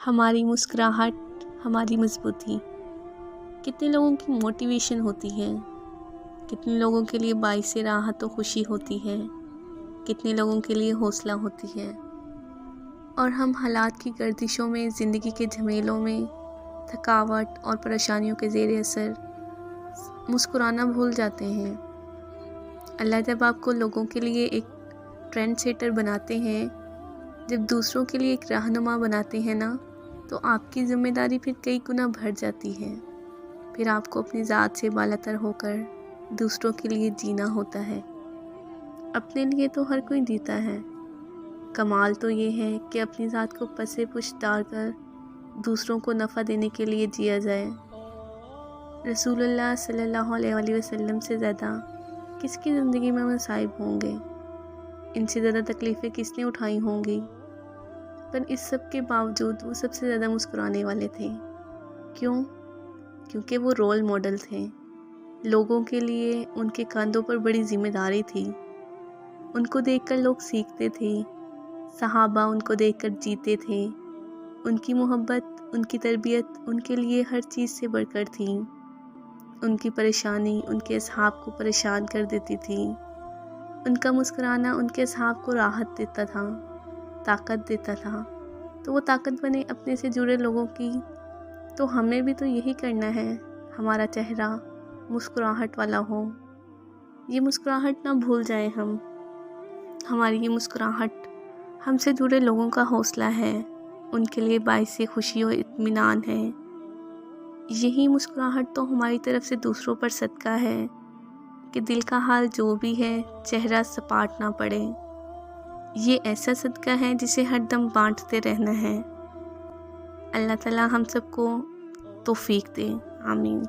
ہماری مسکراہٹ ہماری مضبوطی کتنے لوگوں کی موٹیویشن ہوتی ہے، کتنے لوگوں کے لیے باعث راحت و خوشی ہوتی ہے، کتنے لوگوں کے لیے حوصلہ ہوتی ہے، اور ہم حالات کی گردشوں میں، زندگی کے جھمیلوں میں، تھکاوٹ اور پریشانیوں کے زیر اثر مسکرانا بھول جاتے ہیں۔ اللہ جب آپ کو لوگوں کے لیے ایک ٹرینڈ سیٹر بناتے ہیں، جب دوسروں کے لیے ایک رہنما بناتے ہیں نا، تو آپ کی ذمہ داری پھر کئی گنا بڑھ جاتی ہے۔ پھر آپ کو اپنی ذات سے بالاتر ہو کر دوسروں کے لیے جینا ہوتا ہے۔ اپنے لیے تو ہر کوئی جیتا ہے، کمال تو یہ ہے کہ اپنی ذات کو پس پش ڈال کر دوسروں کو نفع دینے کے لیے جیا جائے۔ رسول اللہ صلی اللہ علیہ وسلم سے زیادہ کس کی زندگی میں مصائب ہوں گے، ان سے زیادہ تکلیفیں کس نے اٹھائی ہوں گی، پر اس سب کے باوجود وہ سب سے زیادہ مسکرانے والے تھے۔ کیوں؟ کیونکہ وہ رول ماڈل تھے۔ لوگوں کے لیے ان کے کاندھوں پر بڑی ذمہ داری تھی۔ ان کو دیکھ کر لوگ سیکھتے تھے، صحابہ ان کو دیکھ کر جیتے تھے۔ ان کی محبت، ان کی تربیت ان کے لیے ہر چیز سے بڑھ کر تھی۔ ان کی پریشانی ان کے اصحاب کو پریشان کر دیتی تھی۔ ان کا مسکرانا ان کے اصحاب کو راحت دیتا تھا، طاقت دیتا تھا۔ تو وہ طاقت بنے اپنے سے جڑے لوگوں کی، تو ہمیں بھی تو یہی کرنا ہے، ہمارا چہرہ مسکراہٹ والا ہو۔ یہ مسکراہٹ نہ بھول جائیں ہم۔ ہماری یہ مسکراہٹ ہم سے جڑے لوگوں کا حوصلہ ہے، ان کے لیے باعث خوشی و اطمینان ہے۔ یہی مسکراہٹ تو ہماری طرف سے دوسروں پر صدقہ ہے کہ دل کا حال جو بھی ہے چہرہ سپاٹ نہ پڑے۔ یہ ایسا صدقہ ہے جسے ہر دم بانٹتے رہنا ہے۔ اللہ تعالی ہم سب کو توفیق دے، آمین۔